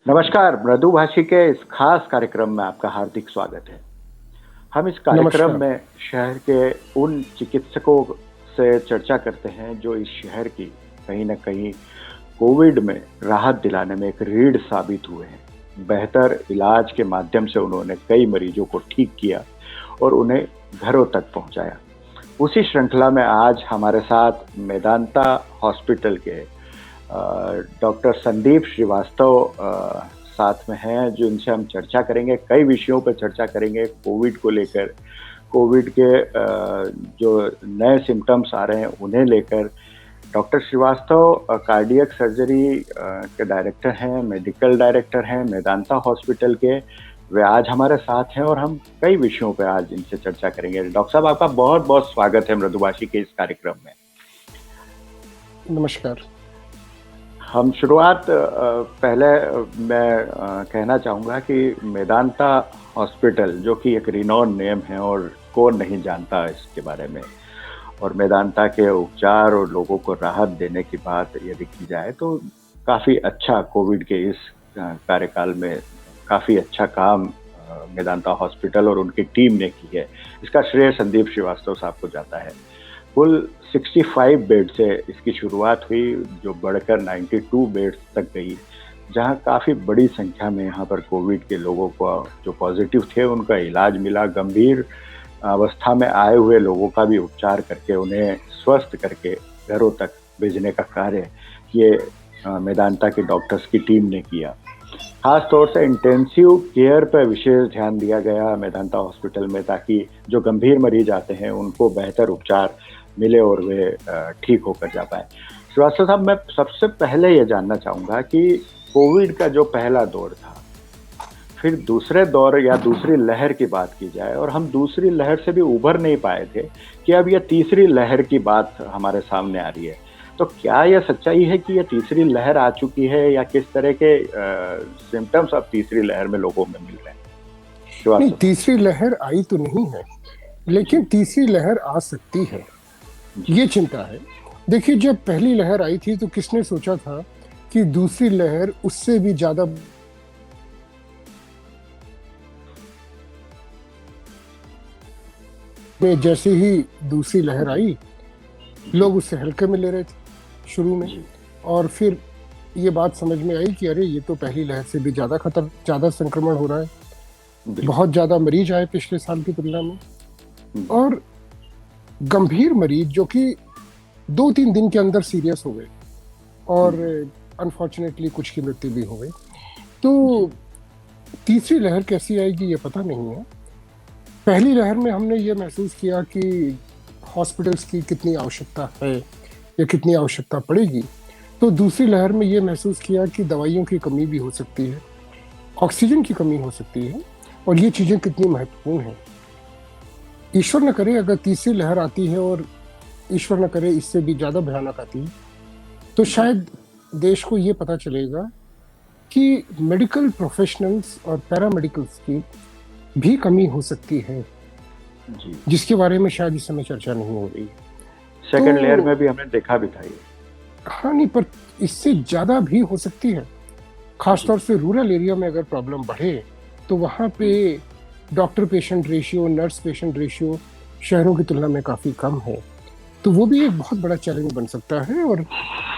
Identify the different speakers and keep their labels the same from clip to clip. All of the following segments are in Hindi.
Speaker 1: नमस्कार, मृदुभाषी के इस खास कार्यक्रम में आपका हार्दिक स्वागत है। हम इस कार्यक्रम
Speaker 2: नमस्कार।
Speaker 1: में शहर के उन चिकित्सकों से चर्चा करते हैं जो इस शहर की कहीं न कहीं कोविड में राहत दिलाने में एक रीढ़ साबित हुए हैं। बेहतर इलाज के माध्यम से उन्होंने कई मरीजों को ठीक किया और उन्हें घरों तक पहुँचाया। उसी श्रृंखला में आज हमारे साथ मेदांता हॉस्पिटल के डॉक्टर संदीप श्रीवास्तव साथ में हैं, जिनसे हम चर्चा करेंगे, कई विषयों पर चर्चा करेंगे कोविड को लेकर, कोविड के जो नए सिम्टम्स आ रहे हैं उन्हें लेकर। डॉक्टर श्रीवास्तव कार्डियक सर्जरी के डायरेक्टर हैं, मेडिकल डायरेक्टर हैं मेदांता हॉस्पिटल के। वे आज हमारे साथ हैं और हम कई विषयों पर आज इनसे चर्चा करेंगे। डॉक्टर साहब, आपका बहुत बहुत स्वागत है मृदुभाषी के इस कार्यक्रम में।
Speaker 2: नमस्कार।
Speaker 1: हम शुरुआत पहले मैं कहना चाहूँगा कि मेदांता हॉस्पिटल जो कि एक रिनोन नेम है और कौन नहीं जानता इसके बारे में, और मेदांता के उपचार और लोगों को राहत देने की बात यदि की जाए तो काफ़ी अच्छा कोविड के इस कार्यकाल में काफ़ी अच्छा काम मेदांता हॉस्पिटल और उनकी टीम ने की है। इसका श्रेय संदीप श्रीवास्तव साहब को जाता है। कुल 65 बेड से इसकी शुरुआत हुई, जो बढ़कर 92 बेड्स तक गई, जहां काफ़ी बड़ी संख्या में यहाँ पर कोविड के लोगों को जो पॉजिटिव थे उनका इलाज मिला। गंभीर अवस्था में आए हुए लोगों का भी उपचार करके उन्हें स्वस्थ करके घरों तक भेजने का कार्य ये मेदांता के डॉक्टर्स की टीम ने किया। खास तौर से इंटेंसिव केयर पर विशेष ध्यान दिया गया मेदांता हॉस्पिटल में, ताकि जो गंभीर मरीज आते हैं उनको बेहतर उपचार मिले और वे ठीक होकर जा पाए। श्रीवास्तव साहब, मैं सबसे पहले ये जानना चाहूँगा कि कोविड का जो पहला दौर था, फिर दूसरे दौर या दूसरी लहर की बात की जाए, और हम दूसरी लहर से भी उभर नहीं पाए थे कि अब यह तीसरी लहर की बात हमारे सामने आ रही है, तो क्या यह सच्चाई है कि यह तीसरी लहर आ चुकी है, या किस तरह के सिम्टम्स अब तीसरी लहर में लोगों में मिल रहे हैं?
Speaker 2: नहीं, तीसरी लहर आई तो नहीं है, लेकिन तीसरी लहर आ सकती है, ये चिंता है। देखिए, जब पहली लहर आई थी तो किसने सोचा था कि दूसरी लहर उससे भी ज्यादा में। जैसे ही दूसरी लहर आई, लोग उससे हल्के में ले रहे थे शुरू में, और फिर ये बात समझ में आई कि अरे ये तो पहली लहर से भी ज्यादा संक्रमण हो रहा है, बहुत ज्यादा मरीज आए पिछले साल की तुलना में, और गंभीर मरीज जो कि 2-3 दिन के अंदर सीरियस हो गए, और अनफॉर्चुनेटली कुछ की मृत्यु भी हो गई। तो तीसरी लहर कैसी आएगी ये पता नहीं है। पहली लहर में हमने ये महसूस किया कि हॉस्पिटल्स की कितनी आवश्यकता है या कितनी आवश्यकता पड़ेगी, तो दूसरी लहर में ये महसूस किया कि दवाइयों की कमी भी हो सकती है, ऑक्सीजन की कमी हो सकती है, और ये चीज़ें कितनी महत्वपूर्ण हैं। ईश्वर न करे अगर तीसरी लहर आती है, और ईश्वर न करे इससे भी ज़्यादा भयानक आती है, तो शायद देश को ये पता चलेगा कि मेडिकल प्रोफेशनल्स और पैरामेडिकल्स की भी कमी हो सकती है, जिसके बारे में शायद इस समय चर्चा नहीं हो रही।
Speaker 1: सेकेंड लेयर में भी हमने देखा भी था ये।
Speaker 2: हाँ, नहीं, पर इससे ज़्यादा भी हो सकती है। खासतौर से रूरल एरिया में अगर प्रॉब्लम बढ़े तो वहाँ पे doctor patient ratio, nurse patient ratio शहरों की तुलना में काफ़ी कम है, तो वो भी एक बहुत बड़ा चैलेंज बन सकता है, और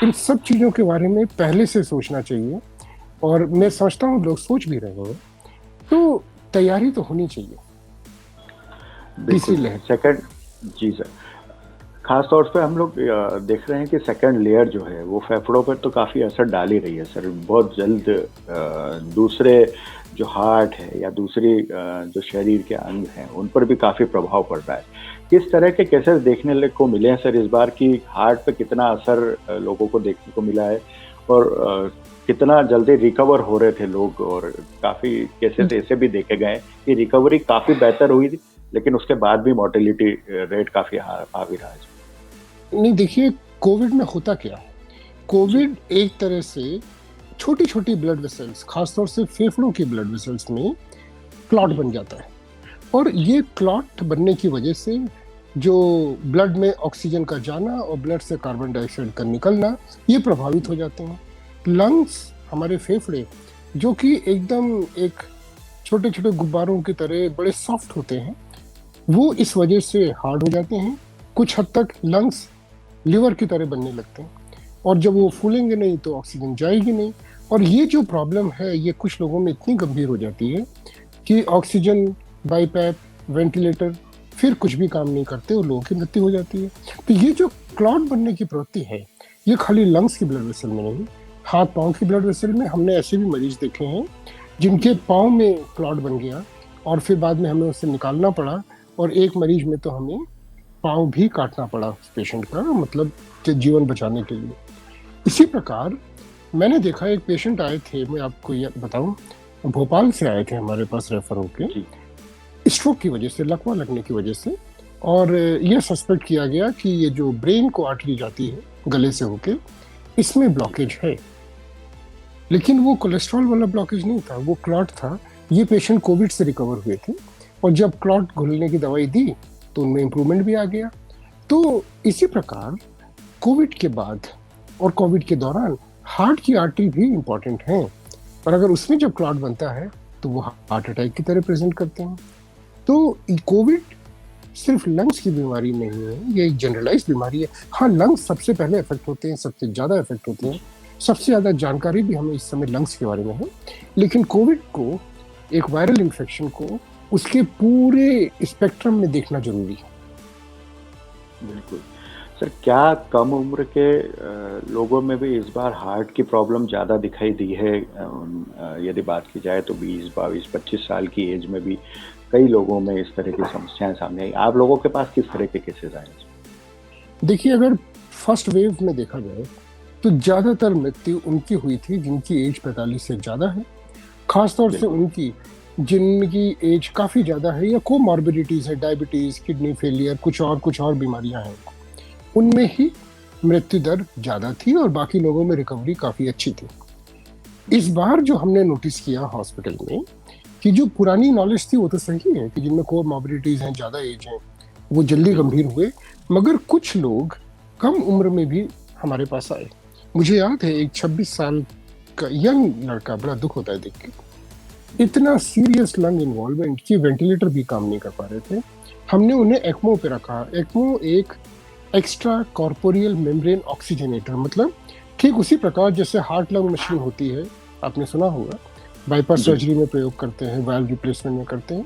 Speaker 2: इन सब चीज़ों के बारे में पहले से सोचना चाहिए, और मैं समझता हूँ लोग सोच भी रहे हैं, तो तैयारी तो होनी चाहिए तीसरी लहर।
Speaker 1: सेकंड, जी सर, खास तौर पे हम लोग देख रहे हैं कि सेकंड लेयर जो है वो फेफड़ों पर तो काफ़ी असर डाल ही रही है सर। बहुत जल्द दूसरे जो हार्ट है या दूसरी जो शरीर के अंग हैं उन पर भी काफ़ी प्रभाव पड़ रहा है। किस तरह के केसेस देखने को मिले हैं सर इस बार, की हार्ट पे कितना असर लोगों को देखने को मिला है, और कितना जल्दी रिकवर हो रहे थे लोग, और काफ़ी केसेस ऐसे भी देखे गए कि रिकवरी काफ़ी बेहतर हुई थी, लेकिन उसके बाद भी मोर्टेलिटी रेट काफ़ी हावी रहा है।
Speaker 2: नहीं, देखिए, कोविड में होता क्या है, कोविड एक तरह से छोटी छोटी ब्लड वेसल्स, खासतौर से फेफड़ों की ब्लड वेसल्स में क्लॉट बन जाता है, और ये क्लॉट बनने की वजह से जो ब्लड में ऑक्सीजन का जाना और ब्लड से कार्बन डाइऑक्साइड का निकलना, ये प्रभावित हो जाते हैं। लंग्स, हमारे फेफड़े, जो कि एकदम एक छोटे छोटे गुब्बारों की तरह बड़े सॉफ्ट होते हैं, वो इस वजह से हार्ड हो जाते हैं। कुछ हद तक लंग्स लिवर की तरह बनने लगते हैं, और जब वो फूलेंगे नहीं तो ऑक्सीजन जाएगी नहीं। और ये जो प्रॉब्लम है ये कुछ लोगों में इतनी गंभीर हो जाती है कि ऑक्सीजन, बाईपैप, वेंटिलेटर फिर कुछ भी काम नहीं करते और लोगों की मृत्यु हो जाती है। तो ये जो क्लॉट बनने की प्रवृत्ति है, ये खाली लंग्स की ब्लड वेसल में नहीं, हाथ पाँव की ब्लड वेसल में हमने ऐसे भी मरीज देखे हैं जिनके पाँव में क्लॉट बन गया और फिर बाद में हमें उसे निकालना पड़ा, और एक मरीज में तो हमें पाँव भी काटना पड़ा उस पेशेंट का, मतलब जीवन बचाने के लिए। इसी प्रकार मैंने देखा, एक पेशेंट आए थे, मैं आपको ये बताऊं, भोपाल से आए थे हमारे पास रेफर होके, स्ट्रोक की वजह से, लकवा लगने की वजह से, और यह सस्पेक्ट किया गया कि ये जो ब्रेन को आर्टरी जाती है गले से होके, इसमें ब्लॉकेज है। लेकिन वो कोलेस्ट्रॉल वाला ब्लॉकेज नहीं था, वो क्लॉट था। ये पेशेंट कोविड से रिकवर हुए थे, और जब क्लॉट घुलने की दवाई दी तो उनमें इम्प्रूवमेंट भी आ गया। तो इसी प्रकार कोविड के बाद और कोविड के दौरान हार्ट की आर्टरी भी इम्पॉर्टेंट है, और अगर उसमें जब क्लॉट बनता है तो वो हार्ट अटैक की तरह प्रेजेंट करते हैं। तो कोविड सिर्फ लंग्स की बीमारी नहीं है, ये एक जनरलाइज बीमारी है। हाँ, लंग्स सबसे पहले इफेक्ट होते हैं, सबसे ज़्यादा इफेक्ट होते हैं, सबसे ज़्यादा जानकारी भी हमें इस समय लंग्स के बारे में है। लेकिन कोविड को, एक वायरल इन्फेक्शन को, उसके पूरे स्पेक्ट्रम में देखना जरूरी है।
Speaker 1: बिल्कुल सर, क्या कम उम्र के लोगों में भी इस बार हार्ट की प्रॉब्लम ज़्यादा दिखाई दी है? यदि बात की जाए तो 20, 22, 25 साल की एज में भी कई लोगों में इस तरह की समस्याएं सामने आई। आप लोगों के पास किस तरह के केसेस आए?
Speaker 2: देखिए, अगर फर्स्ट वेव में देखा जाए तो ज़्यादातर मृत्यु उनकी हुई थी जिनकी एज 45 से ज़्यादा है, खासतौर से उनकी जिनकी एज काफ़ी ज़्यादा है या कोमॉर्बिडिटीज़ है, डायबिटीज़, किडनी फेलियर, कुछ और बीमारियां हैं, उनमें ही मृत्यु दर ज़्यादा थी और बाकी लोगों में रिकवरी काफ़ी अच्छी थी। इस बार जो हमने नोटिस किया हॉस्पिटल में कि जो पुरानी नॉलेज थी वो तो सही है कि जिनमें कोमॉर्बिडिटीज़ हैं, ज़्यादा एज है, वो जल्दी गंभीर हुए, मगर कुछ लोग कम उम्र में भी हमारे पास आए। मुझे याद है एक 26 साल का यंग लड़का, बड़ा दुख होता है देख के, इतना सीरियस लंग इन्वॉल्वमेंट कि वेंटिलेटर भी काम नहीं कर पा रहे थे। हमने उन्हें एक्मो पे रखा। एक्मो एक एक्स्ट्रा कॉर्पोरियल मेम्ब्रेन ऑक्सीजनेटर, मतलब ठीक उसी प्रकार जैसे हार्ट लंग मशीन होती है, आपने सुना होगा, बाईपास सर्जरी में प्रयोग करते हैं, वाल्व रिप्लेसमेंट में करते हैं,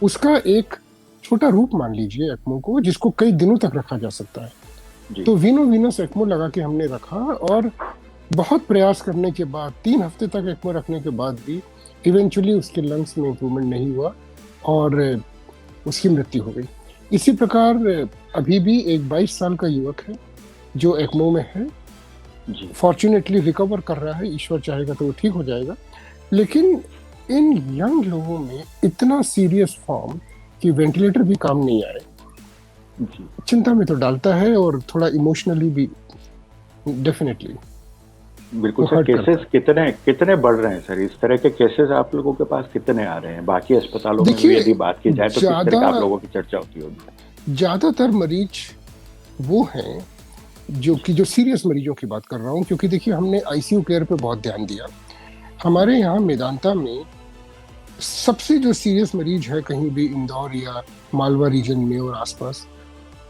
Speaker 2: उसका एक छोटा रूप मान लीजिए एक्मो को, जिसको कई दिनों तक रखा जा सकता है। तो वीनोवीनस एक्मो लगा के हमने रखा, और बहुत प्रयास करने के बाद 3 हफ्ते तक एक्मो रखने के बाद भी इवेंचुअली उसके लंग्स में इम्प्रूवमेंट नहीं हुआ और उसकी मृत्यु हो गई। इसी प्रकार अभी भी एक 22 साल का युवक है जो एक्मो में है, फॉर्चुनेटली रिकवर कर रहा है, ईश्वर चाहेगा तो वो ठीक हो जाएगा। लेकिन इन यंग लोगों में इतना सीरियस फॉर्म कि वेंटिलेटर भी काम नहीं आए, चिंता में तो डालता है, और थोड़ा इमोशनली भी डेफिनेटली।
Speaker 1: बिल्कुल सर, केसेस कितने बढ़ रहे हैं सर? इस तरह के केसेस आप लोगों के पास कितने आ रहे हैं? बाकी अस्पतालों में भी यदि बात की जाए तो किस तरह का आप लोगों की चर्चा होती होगी?
Speaker 2: ज्यादातर मरीज वो हैं जो सीरियस मरीजों की बात कर रहा हूँ, क्योंकि देखिए हमने आईसीयू केयर पे बहुत ध्यान दिया। हमारे यहाँ मेदांता में सबसे जो सीरियस मरीज है कहीं भी इंदौर या मालवा रीजन में और आसपास,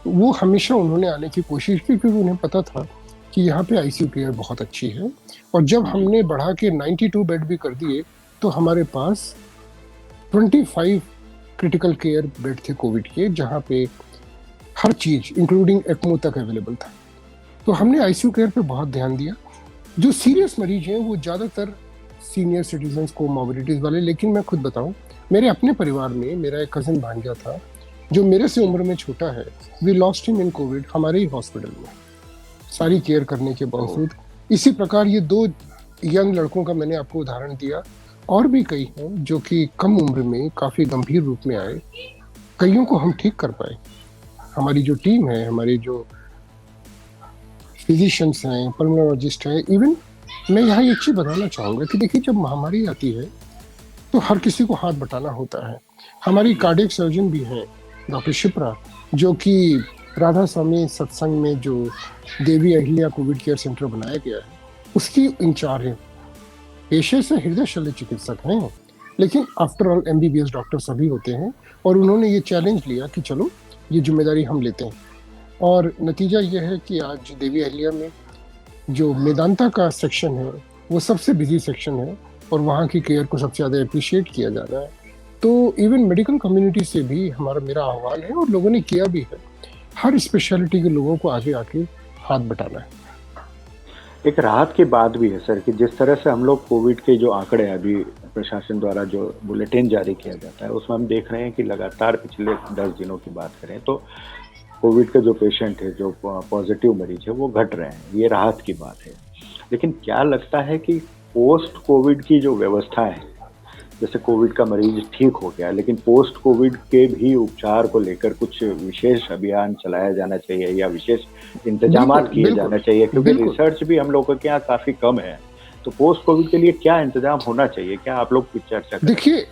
Speaker 2: वो हमेशा उन्होंने आने की कोशिश की, क्योंकि उन्हें पता था कि यहाँ पे आईसीयू केयर बहुत अच्छी है। और जब हमने बढ़ा के 92 बेड भी कर दिए तो हमारे पास 25 क्रिटिकल केयर बेड थे कोविड के, जहाँ पे हर चीज इंक्लूडिंग एक्मो तक अवेलेबल था। तो हमने आईसीयू केयर पे बहुत ध्यान दिया। जो सीरियस मरीज हैं वो ज़्यादातर सीनियर सिटीजन्स, कोमॉर्बिडिटीज वाले। लेकिन मैं खुद बताऊं, मेरे अपने परिवार में मेरा एक कज़न भांजा था जो मेरे से उम्र में छोटा है, we lost him in COVID, हमारे ही हॉस्पिटल में, सारी केयर करने के बावजूद। इसी प्रकार ये 2 यंग लड़कों का मैंने आपको उदाहरण दिया, और भी कई हैं जो कि कम उम्र में काफ़ी गंभीर रूप में आए, कईयों को हम ठीक कर पाए। हमारी जो टीम है, हमारे जो फिजिशियंस हैं, पल्मोनोलॉजिस्ट हैं, इवन मैं यहाँ एक चीज़ बताना चाहूँगा कि देखिए जब महामारी आती है तो हर किसी को हाथ बटाना होता है। हमारी कार्डियक सर्जन भी हैं डॉक्टर शिप्रा, जो कि राधा स्वामी सत्संग में जो Devi Ahilya Covid care centre बनाया गया है उसकी इंचार्ज है। पेशे से हृदय शल्य चिकित्सक हैं, लेकिन आफ्टर ऑल एमबीबीएस डॉक्टर सभी होते हैं। और उन्होंने ये चैलेंज लिया कि चलो ये जिम्मेदारी हम लेते हैं, और नतीजा ये है कि आज देवी अहिल्या में जो मेदांता का सेक्शन है वो सबसे बिजी सेक्शन है, और वहाँ की केयर को सबसे ज़्यादा अप्रिशिएट किया जा रहा है। तो इवन मेडिकल कम्युनिटी से भी मेरा आह्वान है, और लोगों ने किया भी है, हर स्पेशलिटी के लोगों को आगे आके हाथ बटाना है।
Speaker 1: एक राहत की बात भी है सर कि जिस तरह से हम लोग कोविड के जो आंकड़े अभी प्रशासन द्वारा जो बुलेटिन जारी किया जाता है उसमें हम देख रहे हैं कि लगातार पिछले 10 दिनों की बात करें तो कोविड के जो पेशेंट है, जो पॉजिटिव मरीज है, वो घट रहे हैं। ये राहत की बात है। लेकिन क्या लगता है कि पोस्ट कोविड की जो व्यवस्था है, जैसे कोविड का मरीज ठीक हो गया, लेकिन पोस्ट कोविड के भी उपचार को लेकर कुछ विशेष अभियान चलाया जाना चाहिए या विशेष इंतजाम किए जाने चाहिए, क्योंकि रिसर्च भी हम लोगों के यहाँ काफी कम है। तो पोस्ट कोविड के लिए क्या इंतजाम होना चाहिए, क्या आप लोग की चर्चा करें?
Speaker 2: देखिए,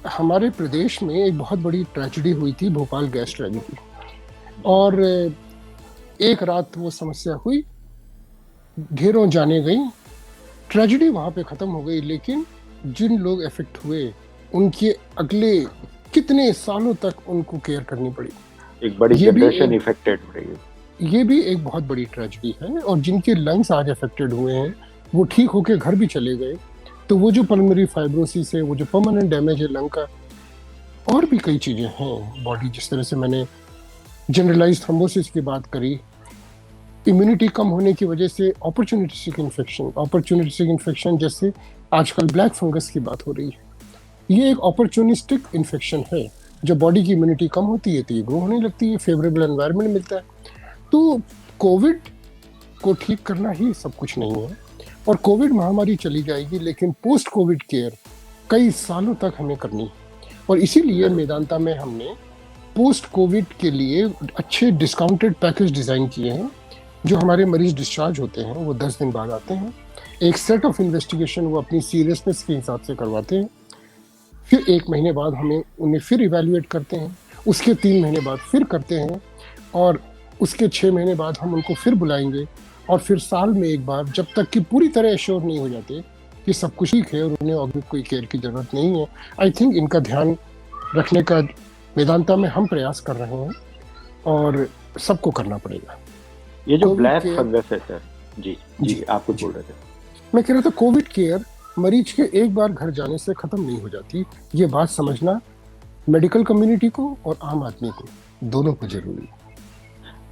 Speaker 2: हमारे प्रदेश में एक बहुत बड़ी ट्रेजेडी हुई थी, भोपाल गैस ट्रेजेडी, और एक रात वो समस्या हुई, ढेरों जाने गई, ट्रेजेडी वहां पे खत्म हो गई। लेकिन जिन लोग इफेक्ट हुए उनके अगले कितने सालों तक उनको केयर करनी पड़ी।
Speaker 1: एक बड़ी जनरेशन इफेक्टेड हो रही है।
Speaker 2: ये भी एक बहुत बड़ी ट्रेजेडी है। और जिनके लंग्स आज अफेक्टेड हुए हैं वो ठीक होके घर भी चले गए। तो वो जो पल्मोनरी फाइब्रोसिस है, वो जो परमानेंट डैमेज है लंग का, और भी कई चीजें हैं बॉडी, जिस तरह से मैंने जनरलाइज थ्रोम्बोसिस की बात करी, इम्यूनिटी कम होने की वजह से अपॉर्चुनिस्टिक इन्फेक्शन जैसे आजकल ब्लैक फंगस की बात हो रही है, ये एक अपॉर्चुनिस्टिक इन्फेक्शन है। जब बॉडी की इम्यूनिटी कम होती है तो ये ग्रो होने लगती है, फेवरेबल एनवायरनमेंट मिलता है। तो कोविड को ठीक करना ही सब कुछ नहीं है, और कोविड महामारी चली जाएगी, लेकिन पोस्ट कोविड केयर कई सालों तक हमें करनी है। और इसीलिए मेदांता में हमने पोस्ट कोविड के लिए अच्छे डिस्काउंटेड पैकेज डिज़ाइन किए हैं। जो हमारे मरीज डिस्चार्ज होते हैं वो 10 दिन बाद आते हैं, एक सेट ऑफ इन्वेस्टिगेशन वो अपनी सीरियसनेस के हिसाब से करवाते हैं, फिर 1 महीने बाद हमें उन्हें फिर इवेल्युएट करते हैं, उसके 3 महीने बाद फिर करते हैं, और उसके 6 महीने बाद हम उनको फिर बुलाएंगे, और फिर साल में एक बार, जब तक कि पूरी तरह एश्योर नहीं हो जाते कि सब कुछ ठीक है और उन्हें और कोई केयर की जरूरत नहीं है। आई थिंक इनका ध्यान रखने का मेदांता में हम प्रयास कर रहे हैं, और सबको करना पड़ेगा।
Speaker 1: ये जो ब्लैक फंगस है सर, जी आप कुछ बोल रहे थे।
Speaker 2: मैं कह रहा था, कोविड केयर मरीज के एक बार घर जाने से खत्म नहीं हो जाती। ये बात समझना मेडिकल कम्युनिटी को और आम आदमी को, दोनों को जरूरी है।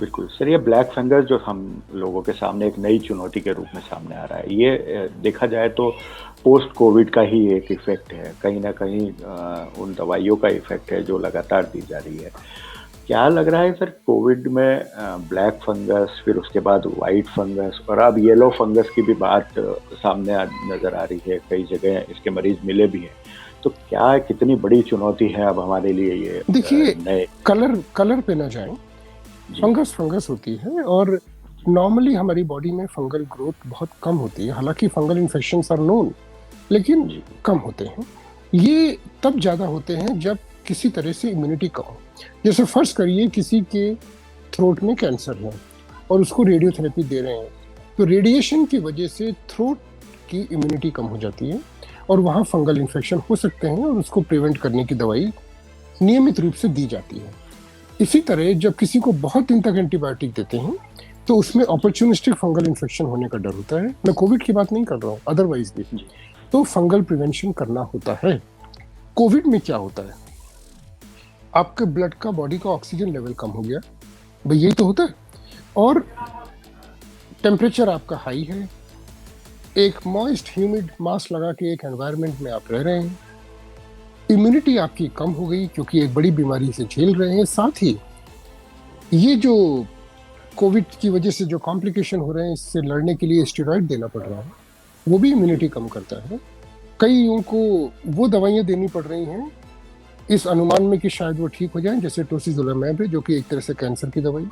Speaker 1: बिल्कुल सर, ये ब्लैक फंगस जो हम लोगों के सामने एक नई चुनौती के रूप में सामने आ रहा है, ये देखा जाए तो पोस्ट कोविड का ही एक इफेक्ट है, कहीं ना कहीं उन दवाइयों का इफेक्ट है जो लगातार दी जा रही है। क्या लग रहा है सर, कोविड में ब्लैक फंगस, फिर उसके बाद वाइट फंगस, और अब येलो फंगस की भी बात सामने नजर आ रही है, कई जगह इसके मरीज मिले भी हैं। तो क्या कितनी बड़ी चुनौती है अब हमारे लिए ये?
Speaker 2: देखिए, कलर पे ना जाएं, फंगस होती है, और नॉर्मली हमारी बॉडी में फंगल ग्रोथ बहुत कम होती है। हालांकि फंगल इन्फेक्शंस आर नोन, लेकिन कम होते हैं। ये तब ज़्यादा होते हैं जब किसी तरह से इम्यूनिटी कम हो। जैसे फर्ज करिए किसी के थ्रोट में कैंसर है और उसको रेडियोथेरेपी दे रहे हैं, तो रेडिएशन की वजह से थ्रोट की इम्यूनिटी कम हो जाती है और वहाँ फंगल इन्फेक्शन हो सकते हैं, और उसको प्रिवेंट करने की दवाई नियमित रूप से दी जाती है। इसी तरह जब किसी को बहुत दिन तक एंटीबायोटिक देते हैं तो उसमें अपॉर्चुनिस्टिक फंगल इन्फेक्शन होने का डर होता है। मैं कोविड की बात नहीं कर रहा हूँ, अदरवाइज भी तो फंगल प्रिवेंशन करना होता है। कोविड में क्या होता है, आपके ब्लड का, बॉडी का ऑक्सीजन लेवल कम हो गया, भाई यही तो होता है, और टेम्परेचर आपका हाई है, एक मॉइस्ट ह्यूमिड मास्क लगा के एक एनवायरनमेंट में आप रह रहे हैं, इम्यूनिटी आपकी कम हो गई क्योंकि एक बड़ी बीमारी से झेल रहे हैं। साथ ही ये जो कोविड की वजह से जो कॉम्प्लिकेशन हो रहे हैं, इससे लड़ने के लिए स्टेरॉइड देना पड़ रहा है, वो भी इम्यूनिटी कम करता है। कईयों को वो दवाइयाँ देनी पड़ रही हैं इस अनुमान में कि शायद वो ठीक हो जाएं, जैसे टोसिजुलैमाब है जो कि एक तरह से कैंसर की दवाई।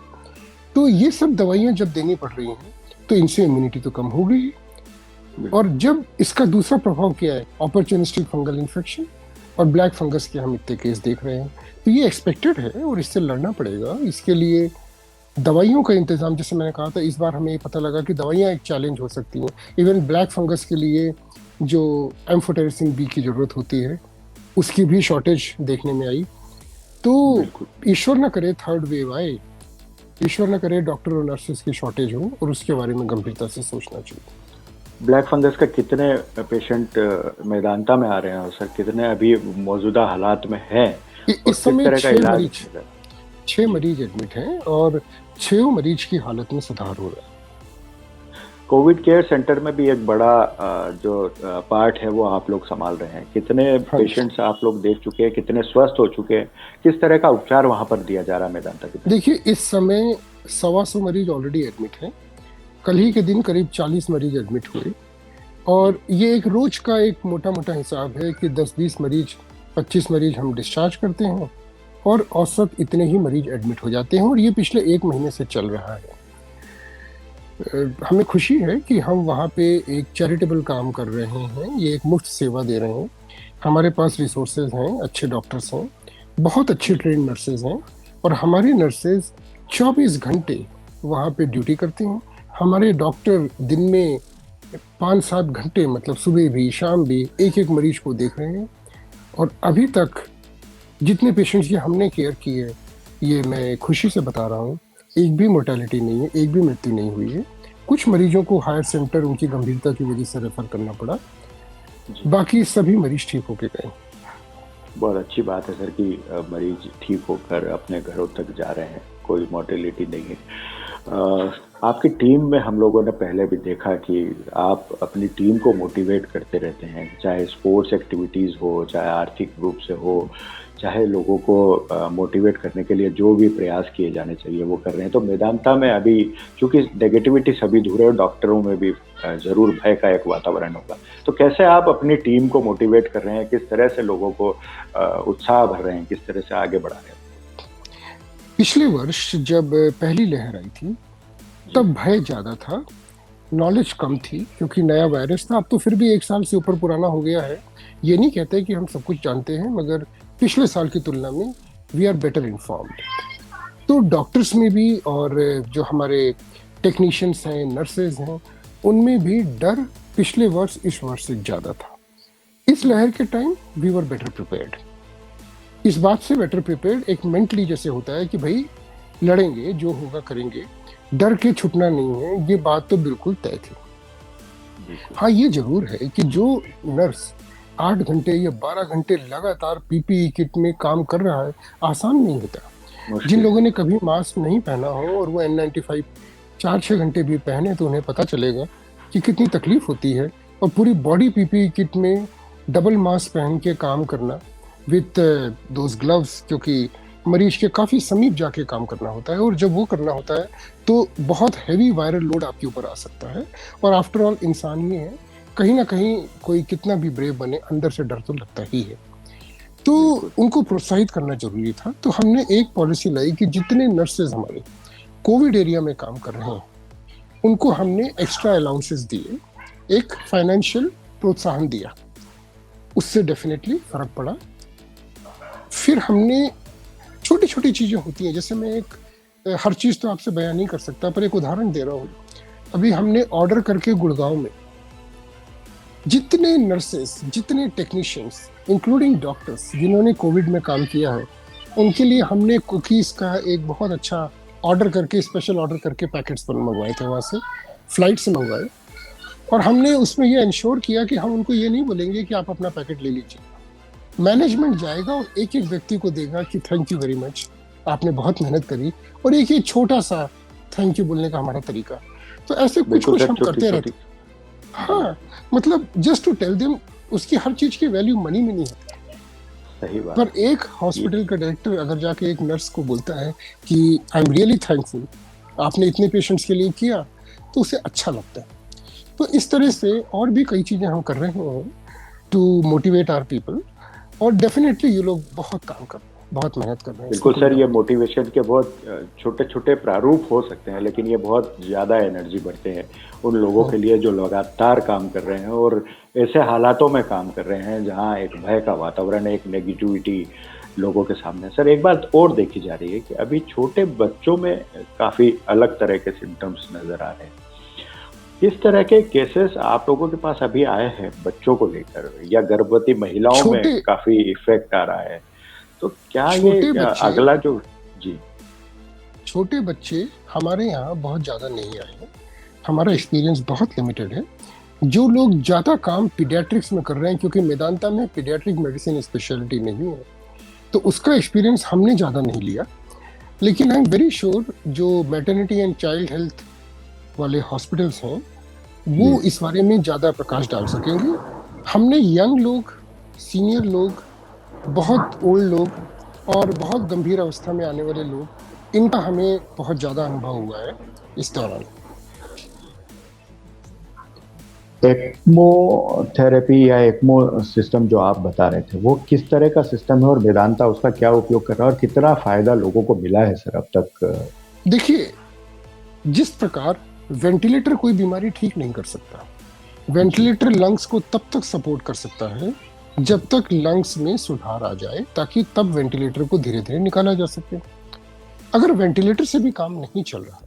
Speaker 2: तो ये सब दवाइयाँ जब देनी पड़ रही हैं तो इनसे इम्यूनिटी तो कम हो गई, और जब इसका दूसरा प्रभाव क्या है, अपॉर्चुनिस्टिक फंगल इन्फेक्शन और ब्लैक फंगस के हम इतने केस देख रहे हैं, तो ये एक्सपेक्टेड है और इससे लड़ना पड़ेगा। इसके लिए दवाइयों का इंतजाम, जैसे मैंने कहा था, इस बार हमें ये पता लगा कि दवाइयाँ एक चैलेंज हो सकती हैं। इवन ब्लैक फंगस के लिए जो एम्फोटेरिसिन बी की ज़रूरत होती है, उसकी भी शॉर्टेज देखने में आई। तो
Speaker 1: बिल्कुल।
Speaker 2: ईश्वर न करे थर्ड वेव आए, ईश्वर न करे डॉक्टर और नर्सेस की शॉर्टेज हो, और उसके बारे में गंभीरता से सोचना चाहिए।
Speaker 1: ब्लैक फंगस का कितने पेशेंट मेदांता में आ रहे हैं और सर कितने अभी मौजूदा हालात में हैं
Speaker 2: इस
Speaker 1: और किस
Speaker 2: समय
Speaker 1: तरह का इलाज मिल रहा है?
Speaker 2: छह मरीज एडमिट हैं और छह मरीज की हालत में सुधार हो रहा है।
Speaker 1: कोविड केयर सेंटर में भी एक बड़ा जो पार्ट है वो आप लोग संभाल रहे हैं। कितने
Speaker 2: हाँ जी।
Speaker 1: पेशेंट्स आप लोग देख चुके हैं, कितने स्वस्थ हो चुके हैं, किस तरह का उपचार वहां पर दिया जा रहा है मेदांता की तरफ?
Speaker 2: देखिए, इस समय 125 मरीज ऑलरेडी एडमिट हैं। कल ही के दिन करीब 40 मरीज एडमिट हुए,
Speaker 1: जी।
Speaker 2: और ये एक रोज का एक मोटा मोटा हिसाब है कि 10-20 मरीज, 25 मरीज हम डिस्चार्ज करते हैं, और औसत इतने ही मरीज एडमिट हो जाते हैं, और ये पिछले 1 महीने से चल रहा है। हमें खुशी है कि हम वहाँ पे एक चैरिटेबल काम कर रहे हैं, ये एक मुफ्त सेवा दे रहे हैं। हमारे पास रिसोर्सेज हैं, अच्छे डॉक्टर्स हैं, बहुत अच्छी ट्रेन नर्सेज हैं, और हमारी नर्सेज 24 घंटे वहाँ पे ड्यूटी करती हैं। हमारे डॉक्टर दिन में 5-7 घंटे, मतलब सुबह भी शाम भी, एक एक मरीज को देख रहे हैं। और अभी तक जितने पेशेंट्स की हमने केयर की है, ये मैं खुशी से बता रहा हूँ, एक भी मोर्टेलिटी नहीं है, एक भी मृत्यु नहीं हुई है। कुछ मरीजों को हायर सेंटर उनकी गंभीरता की वजह से रेफर करना पड़ा,
Speaker 1: जी।
Speaker 2: बाकी सभी मरीज ठीक होके गए।
Speaker 1: बहुत अच्छी बात है सर कि मरीज ठीक होकर अपने घरों तक जा रहे हैं, कोई मोर्टेलिटी नहीं है। आपकी टीम में हम लोगों ने पहले भी देखा कि आप अपनी टीम को मोटिवेट करते रहते हैं, चाहे स्पोर्ट्स एक्टिविटीज़ हो, चाहे आर्थिक रूप से हो, चाहे लोगों को मोटिवेट करने के लिए जो भी प्रयास किए जाने चाहिए वो कर रहे हैं। तो मेदांता में अभी चूंकि नेगेटिविटी सभी दूर है और डॉक्टरों में भी ज़रूर भय का एक वातावरण होगा, तो कैसे आप अपनी टीम को मोटिवेट कर रहे हैं, किस तरह से लोगों को उत्साह भर रहे हैं, किस तरह से आगे बढ़ा रहे हैं?
Speaker 2: पिछले वर्ष जब पहली लहर आई थी, तब भय ज़्यादा था, नॉलेज कम थी, क्योंकि नया वायरस था। अब तो फिर भी 1 साल से ऊपर पुराना हो गया है। ये नहीं कहते कि हम सब कुछ जानते हैं, मगर पिछले साल की तुलना में वी आर बेटर इन्फॉर्म्ड। तो डॉक्टर्स में भी, और जो हमारे टेक्नीशियंस हैं, नर्सेज हैं, उनमें भी डर पिछले वर्ष इस वर्ष से ज़्यादा था। इस लहर के time we were better prepared. इस बात से बेटर प्रिपेयर्ड, एक मेंटली जैसे होता है कि भाई लड़ेंगे, जो होगा करेंगे, डर के छुटना नहीं है, ये बात तो बिल्कुल तय थी। हाँ, ये जरूर है कि जो नर्स 8 घंटे या 12 घंटे लगातार पीपीई किट में काम कर रहा है, आसान नहीं होता। जिन लोगों ने कभी मास्क नहीं पहना हो और वो N95 4-6 घंटे भी पहने, तो उन्हें पता चलेगा कि कितनी तकलीफ होती है। और पूरी बॉडी पीपीई किट में डबल मास्क पहन के काम करना, विथ दोज ग्लव्स, क्योंकि मरीज के काफ़ी समीप जाके काम करना होता है, और जब वो करना होता है तो बहुत हैवी वायरल लोड आपके ऊपर आ सकता है। और आफ्टर ऑल इंसान ही है, कहीं ना कहीं कोई कितना भी ब्रेव बने, अंदर से डर तो लगता ही है। तो उनको प्रोत्साहित करना जरूरी था। तो हमने एक पॉलिसी लाई कि जितने नर्सेज हमारे कोविड एरिया में काम कर रहे हैं, उनको हमने एक्स्ट्रा अलाउंसेस दिए, एक फाइनेंशियल प्रोत्साहन दिया। उससे डेफिनेटली फर्क पड़ा। फिर हमने छोटी छोटी चीजें होती हैं, जैसे मैं हर चीज तो आपसे बयान नहीं कर सकता, पर एक उदाहरण दे रहा हूँ। अभी हमने ऑर्डर करके गुड़गांव में जितने नर्सेस, जितने टेक्नीशियंस, इंक्लूडिंग डॉक्टर्स जिन्होंने कोविड में काम किया है, उनके लिए हमने कुकीज का एक बहुत अच्छा ऑर्डर करके, स्पेशल ऑर्डर करके पैकेट्स पर मंगवाए थे, वहाँ से फ्लाइट से मंगवाए। और हमने उसमें ये इंश्योर किया कि हम उनको ये नहीं बोलेंगे कि आप अपना पैकेट ले लीजिए। मैनेजमेंट जाएगा और एक एक व्यक्ति को देगा कि थैंक यू वेरी मच, आपने बहुत मेहनत करी, और एक ही छोटा सा थैंक यू बोलने का हमारा तरीका। तो ऐसे कुछ कुछ हम करते रहते। हाँ, मतलब जस्ट टू टेल देम, उसकी हर चीज की वैल्यू मनी में नहीं है।
Speaker 1: सही बात।
Speaker 2: पर एक हॉस्पिटल का डायरेक्टर अगर जाके एक नर्स को बोलता है कि आई एम रियली थैंकफुल, आपने इतने पेशेंट्स के लिए किया, तो उसे अच्छा लगता है। तो इस तरह से और भी कई चीजें हम कर रहे हैं टू मोटिवेट आवर पीपल, और डेफिनेटली ये लोग बहुत काम कर रहे हैं, बहुत मेहनत कर रहे हैं।
Speaker 1: बिल्कुल सर, ये मोटिवेशन के बहुत छोटे छोटे प्रारूप हो सकते हैं, लेकिन ये बहुत ज़्यादा एनर्जी भरते हैं उन लोगों के लिए जो लगातार काम कर रहे हैं और ऐसे हालातों में काम कर रहे हैं जहां एक भय का वातावरण, एक नेगेटिविटी लोगों के सामने। सर, एक बात और देखी जा रही है कि अभी छोटे बच्चों में काफ़ी अलग तरह के सिम्टम्स नज़र आ रहे हैं। किस तरह के केसेस आप लोगों के पास अभी आए हैं बच्चों को लेकर, या गर्भवती महिलाओं में
Speaker 2: छोटे
Speaker 1: काफी इफेक्ट आ रहा है, तो क्या ये
Speaker 2: छोटे बच्चे
Speaker 1: अगला जो? जी।
Speaker 2: छोटे बच्चे हमारे यहाँ बहुत ज़्यादा नहीं आए हैं। हमारा एक्सपीरियंस बहुत लिमिटेड है। जो लोग ज़्यादा काम पीडियाट्रिक्स में कर रहे हैं, क्योंकि मेदांता में पीडियाट्रिक मेडिसिन स्पेशलिटी नहीं है, तो उसका एक्सपीरियंस हमने ज़्यादा नहीं लिया। लेकिन आई एम वेरी श्योर जो मैटरनिटी एंड चाइल्ड हेल्थ वाले हॉस्पिटल्स हैं वो
Speaker 1: जी।
Speaker 2: इस बारे में ज़्यादा प्रकाश डाल सकेंगे। हमने यंग लोग, सीनियर लोग, बहुत ओल्ड लोग और बहुत गंभीर अवस्था में आने वाले लोग, इनका हमें बहुत ज़्यादा अनुभव हुआ है इस दौरान।
Speaker 3: एक्मो थेरेपी या एक्मो सिस्टम जो आप बता रहे थे, वो किस तरह का सिस्टम है और वेदांता उसका क्या उपयोग कर रहा है और कितना फायदा लोगों को मिला है सर अब तक?
Speaker 2: देखिए, जिस प्रकार वेंटिलेटर कोई बीमारी ठीक नहीं कर सकता, वेंटिलेटर लंग्स को तब तक सपोर्ट कर सकता है जब तक लंग्स में सुधार आ जाए, ताकि तब वेंटिलेटर को धीरे धीरे निकाला जा सके। अगर वेंटिलेटर से भी काम नहीं चल रहा,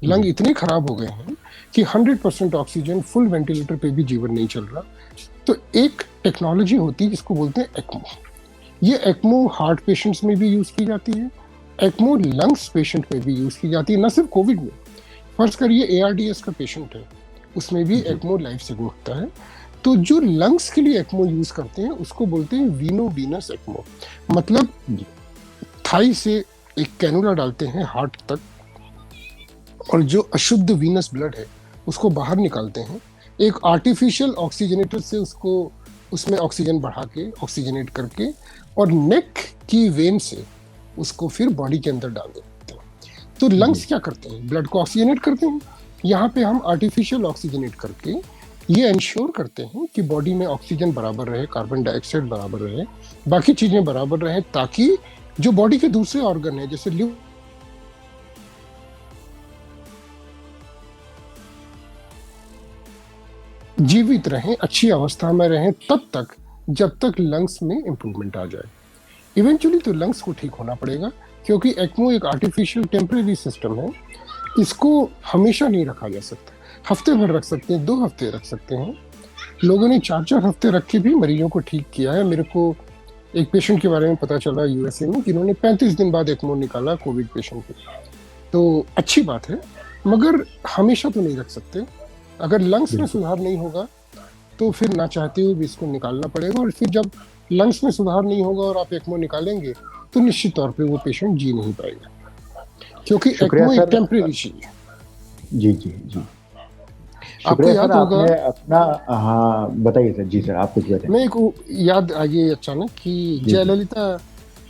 Speaker 2: लंग इतने खराब हो गए हैं कि 100% ऑक्सीजन फुल वेंटिलेटर पे भी जीवन नहीं चल रहा, तो एक टेक्नोलॉजी होती है जिसको बोलते हैं एक्मो। ये एक्मो हार्ट पेशेंट्स में भी यूज की जाती है, एक्मो लंग्स पेशेंट में भी यूज की जाती है, न सिर्फ कोविड में। फर्ज करिए ARDS का पेशेंट है, उसमें भी एक्मो लाइफ सेविंग होता है। तो जो लंग्स के लिए एक्मो यूज करते हैं उसको बोलते हैं वीनो वीनस एक्मो। मतलब थाई से एक कैनुला डालते हैं हार्ट तक, और जो अशुद्ध वीनस ब्लड है उसको बाहर निकालते हैं, एक आर्टिफिशियल ऑक्सीजनेटर से उसको उसमें ऑक्सीजन बढ़ा के ऑक्सीजनेट करके, और नेक की वेन से उसको फिर बॉडी के अंदर डाल देते हैं। तो लंग्स क्या करते हैं? ब्लड को ऑक्सीजनेट करते हैं। यहाँ पे हम आर्टिफिशियल ऑक्सीजनेट करके ये इंश्योर करते हैं कि बॉडी में ऑक्सीजन बराबर रहे, कार्बन डाइऑक्साइड बराबर रहे, बाकी चीजें बराबर रहे, ताकि जो बॉडी के दूसरे ऑर्गन है जैसे लिवर जीवित रहें, अच्छी अवस्था में रहें तब तक, जब तक लंग्स में इंप्रूवमेंट आ जाए। इवेंचुअली तो लंग्स को ठीक होना पड़ेगा, क्योंकि एक्मो एक आर्टिफिशियल टेम्परेरी सिस्टम है, इसको हमेशा नहीं रखा जा सकता। हफ्ते भर रख सकते हैं, 2 हफ्ते रख सकते हैं। लोगों ने 4-4 हफ्ते रख के भी मरीजों को ठीक किया है। मेरे को एक पेशेंट के बारे में पता चला USA में, जिन्होंने 35 दिन बाद एक्मो निकाला कोविड पेशेंट को। तो अच्छी बात है, मगर हमेशा तो नहीं रख सकते। अगर लंग्स में सुधार नहीं होगा तो फिर ना चाहते हुए भी इसको निकालना पड़ेगा, और फिर जब लंग्स में सुधार नहीं होगा और आप एक्मो निकालेंगे तो निश्चित तौर पे वो पेशेंट जी नहीं पाएगा, क्योंकि एक्मो एक टेम्परेरी चीज है।
Speaker 3: जी जी जी,
Speaker 2: आपको याद होगा,
Speaker 3: आपने अपना, हाँ बताइए सर। जी सर, आप कुछ बताइए।
Speaker 2: मैं एक याद आई अचानक कि जयललिता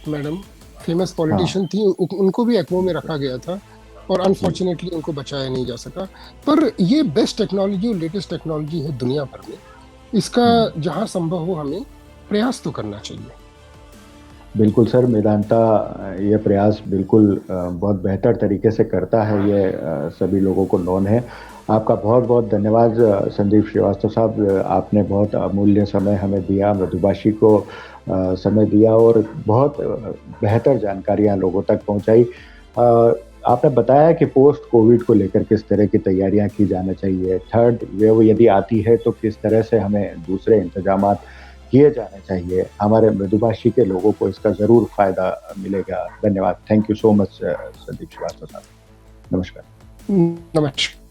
Speaker 2: मैडम फेमस पॉलिटिशियन थी, उनको भी एक्मो में रखा गया था और अनफॉर्चुनेटली उनको बचाया नहीं जा सका। पर ये बेस्ट टेक्नोलॉजी और लेटेस्ट टेक्नोलॉजी है दुनिया भर में, इसका जहां संभव हो हमें प्रयास तो करना चाहिए।
Speaker 3: बिल्कुल सर, मेदांता ये प्रयास बिल्कुल बहुत बेहतर तरीके से करता है, ये सभी लोगों को नोन है। आपका बहुत बहुत धन्यवाद संदीप श्रीवास्तव साहब, आपने बहुत अमूल्य समय हमें दिया, मृदुभाषी को समय दिया और बहुत बेहतर जानकारियां लोगों तक पहुंचाई। आपने बताया कि पोस्ट कोविड को लेकर किस तरह की तैयारियां की जाना चाहिए, थर्ड वेव यदि आती है तो किस तरह से हमें दूसरे इंतजामात किए जाने चाहिए। हमारे मृदुभाषी के लोगों को इसका जरूर फायदा मिलेगा। धन्यवाद। Thank you so much Sandeep Srivastava साहब। नमस्कार।
Speaker 2: नमस्कार।